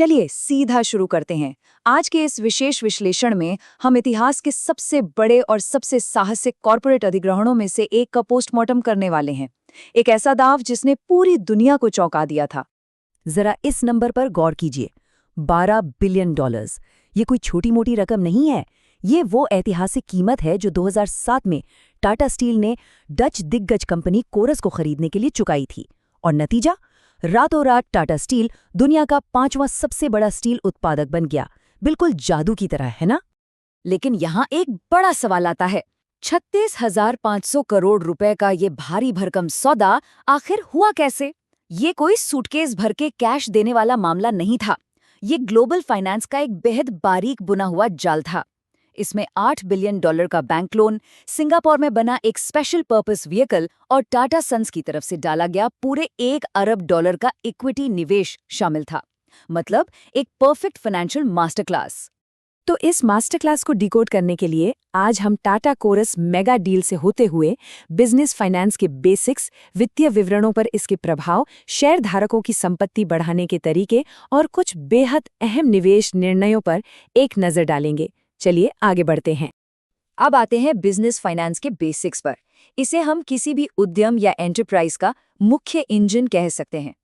चलिए सीधा शुरू करते हैं। आज के इस विशेष विश्लेषण में हम इतिहास के सबसे बड़े और सबसे साहसिक कॉर्पोरेट अधिग्रहणों में से एक का पोस्टमार्टम करने वाले हैं। एक ऐसा दांव जिसने पूरी दुनिया को चौंका दिया था। जरा इस नंबर पर गौर कीजिए, $12 बिलियन। ये कोई छोटी मोटी रकम नहीं है। ये वो ऐतिहासिक कीमत है जो 2007 में टाटा स्टील ने डच दिग्गज कंपनी कोरस को खरीदने के लिए चुकाई थी। और नतीजा, रातों रात टाटा स्टील दुनिया का 5वां सबसे बड़ा स्टील उत्पादक बन गया। बिल्कुल जादू की तरह, है ना? लेकिन यहाँ एक बड़ा सवाल आता है, 36,500 करोड़ रुपए का ये भारी भरकम सौदा आखिर हुआ कैसे? ये कोई सूटकेस भर के कैश देने वाला मामला नहीं था। ये ग्लोबल फाइनेंस का एक बेहद बारीक बुना हुआ जाल था। इसमें $8 बिलियन का बैंक लोन, सिंगापुर में बना एक स्पेशल पर्पस व्हीकल और टाटा सन्स की तरफ से डाला गया पूरे $1 अरब का इक्विटी निवेश शामिल था। मतलब एक परफेक्ट फाइनेंशियल मास्टर क्लास। तो इस मास्टर क्लास को डिकोड करने के लिए आज हम टाटा कोरस मेगा डील से होते हुए बिजनेस फाइनेंस के बेसिक्स, वित्तीय विवरणों पर इसके प्रभाव, शेयर धारकों की संपत्ति बढ़ाने के तरीके और कुछ बेहद अहम निवेश निर्णयों पर एक नजर डालेंगे। चलिए आगे बढ़ते हैं। अब आते हैं बिजनेस फाइनेंस के बेसिक्स पर। इसे हम किसी भी उद्यम या एंटरप्राइज का मुख्य इंजन कह सकते हैं।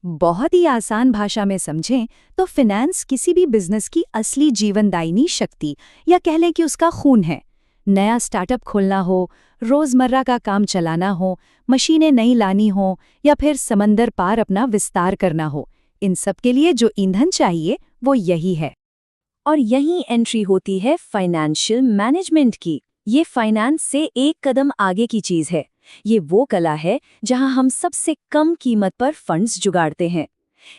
बहुत ही आसान भाषा में समझें तो फाइनेंस किसी भी बिजनेस की असली जीवनदायिनी शक्ति, या कह लें कि उसका खून है। नया स्टार्टअप खोलना हो, रोजमर्रा का काम चलाना हो, मशीनें नई लानी हो या फिर समंदर पार अपना विस्तार करना हो, इन सब के लिए जो ईंधन चाहिए वो यही है। और यहीं एंट्री होती है फाइनेंशियल मैनेजमेंट की। ये फाइनेंस से एक कदम आगे की चीज है। ये वो कला है जहां हम सबसे कम कीमत पर फंड्स जुगाड़ते हैं।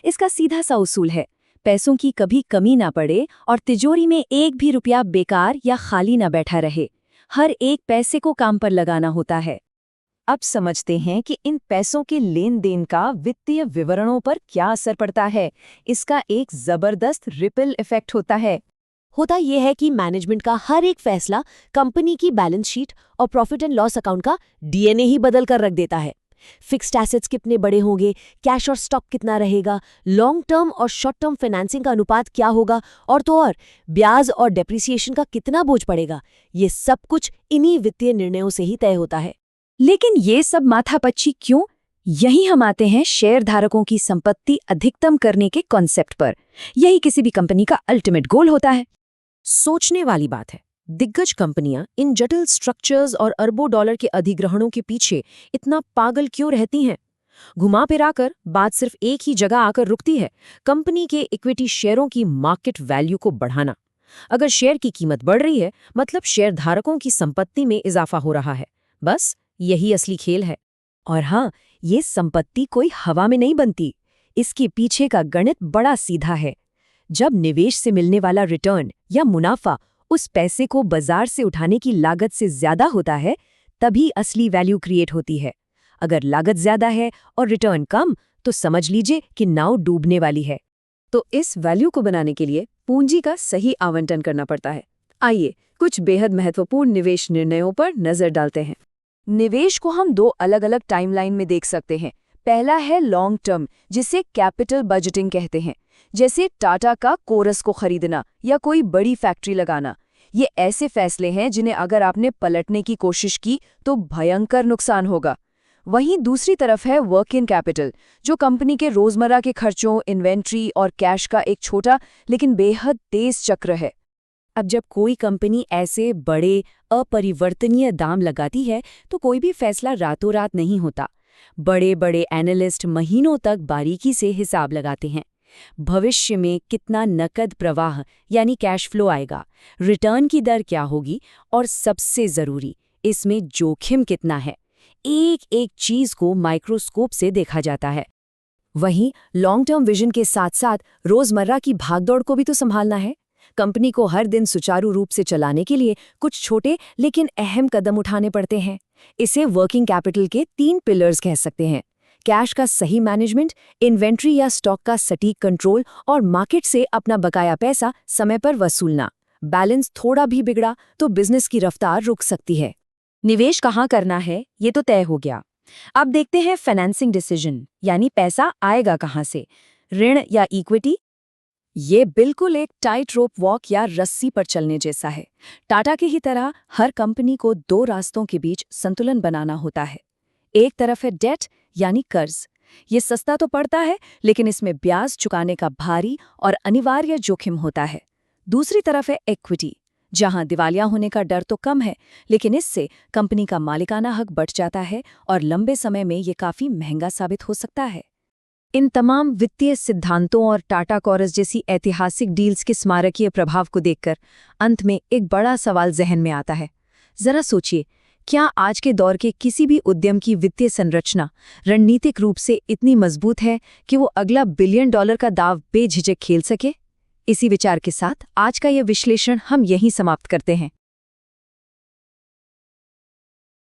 इसका सीधा सा उसूल है, पैसों की कभी कमी ना पड़े और तिजोरी में एक भी रुपया बेकार या खाली ना बैठा रहे। हर एक पैसे को काम पर लगाना होता है। अब समझते हैं कि इन पैसों के लेन देन का वित्तीय विवरणों पर क्या असर पड़ता है। इसका एक जबरदस्त रिपल इफेक्ट होता है। होता यह है कि मैनेजमेंट का हर एक फैसला कंपनी की बैलेंस शीट और प्रॉफिट एंड लॉस अकाउंट का डीएनए ही बदल कर रख देता है। फिक्स्ड एसेट्स कितने बड़े होंगे, कैश और स्टॉक कितना रहेगा, लॉन्ग टर्म और शॉर्ट टर्म फाइनेंसिंग का अनुपात क्या होगा, और तो और ब्याज और डेप्रिसिएशन का कितना बोझ पड़ेगा, ये सब कुछ इन्हीं वित्तीय निर्णयों से ही तय होता है। लेकिन ये सब माथापच्ची क्यों? यहीं हम आते हैं शेयर धारकों की संपत्ति अधिकतम करने के कॉन्सेप्ट पर। यही किसी भी कंपनी का अल्टीमेट गोल होता है। सोचने वाली बात है, दिग्गज कंपनियां इन जटिल स्ट्रक्चर्स और अरबों डॉलर के अधिग्रहणों के पीछे इतना पागल क्यों रहती हैं? घुमा फिराकर बात सिर्फ एक ही जगह आकर रुकती है, कंपनी के इक्विटी शेयरों की मार्केट वैल्यू को बढ़ाना। अगर शेयर की कीमत बढ़ रही है, मतलब शेयर धारकों की संपत्ति में इजाफा हो रहा है। बस यही असली खेल है। और हाँ, ये संपत्ति कोई हवा में नहीं बनती। इसके पीछे का गणित बड़ा सीधा है। जब निवेश से मिलने वाला रिटर्न या मुनाफा उस पैसे को बाजार से उठाने की लागत से ज्यादा होता है, तभी असली वैल्यू क्रिएट होती है। अगर लागत ज्यादा है और रिटर्न कम, तो समझ लीजिए कि नाव डूबने वाली है। तो इस वैल्यू को बनाने के लिए पूंजी का सही आवंटन करना पड़ता है। आइए कुछ बेहद महत्वपूर्ण निवेश निर्णयों पर नजर डालते हैं। निवेश को हम दो अलग अलग टाइमलाइन में देख सकते हैं। पहला है लॉन्ग टर्म, जिसे कैपिटल बजटिंग कहते हैं, जैसे टाटा का कोरस को खरीदना या कोई बड़ी फैक्ट्री लगाना। ये ऐसे फैसले हैं जिन्हें अगर आपने पलटने की कोशिश की तो भयंकर नुकसान होगा। वहीं दूसरी तरफ है वर्किंग कैपिटल, जो कंपनी के रोजमर्रा के खर्चों, इन्वेंट्री और कैश का एक छोटा लेकिन बेहद तेज चक्र है। अब जब कोई कंपनी ऐसे बड़े अपरिवर्तनीय दाम लगाती है, तो कोई भी फैसला रातों रात नहीं होता। बड़े बड़े एनालिस्ट महीनों तक बारीकी से हिसाब लगाते हैं। भविष्य में कितना नकद प्रवाह यानी कैश फ्लो आएगा, रिटर्न की दर क्या होगी, और सबसे जरूरी, इसमें जोखिम कितना है। एक एक चीज को माइक्रोस्कोप से देखा जाता है। वहीं लॉन्ग टर्म विजन के साथ साथ रोजमर्रा की भागदौड़ को भी तो संभालना है। कंपनी को हर दिन सुचारू रूप से चलाने के लिए कुछ छोटे लेकिन अहम कदम उठाने पड़ते हैं। इसे वर्किंग कैपिटल के 3 पिलर्स कह सकते हैं: कैश का सही मैनेजमेंट, इन्वेंट्री या स्टॉक का सटीक कंट्रोल और मार्केट से अपना बकाया पैसा समय पर वसूलना। बैलेंस थोड़ा भी बिगड़ा तो बिजनेस की रफ्तार रुक सकती है। निवेश कहाँ करना है, ये तो तय हो गया। अब देखते हैं फाइनेंसिंग डिसीजन, यानी पैसा आएगा कहाँ से, ऋण या इक्विटी, ये बिल्कुल एक टाइट रोप वॉक या रस्सी पर चलने जैसा है। टाटा की ही तरह हर कंपनी को दो रास्तों के बीच संतुलन बनाना होता है। एक तरफ है डेट यानी कर्ज। ये सस्ता तो पड़ता है, लेकिन इसमें ब्याज चुकाने का भारी और अनिवार्य जोखिम होता है। दूसरी तरफ है इक्विटी, जहां दिवालिया होने का डर तो कम है, लेकिन इससे कंपनी का मालिकाना हक बढ़ जाता है और लंबे समय में ये काफी महंगा साबित हो सकता है। इन तमाम वित्तीय सिद्धांतों और टाटा कॉरस जैसी ऐतिहासिक डील्स के स्मारकीय प्रभाव को देखकर अंत में एक बड़ा सवाल जहन में आता है। जरा सोचिए, क्या आज के दौर के किसी भी उद्यम की वित्तीय संरचना रणनीतिक रूप से इतनी मजबूत है कि वो अगला $1 बिलियन का दांव बेझिझक खेल सके? इसी विचार के साथ आज का यह विश्लेषण हम यहीं समाप्त करते हैं।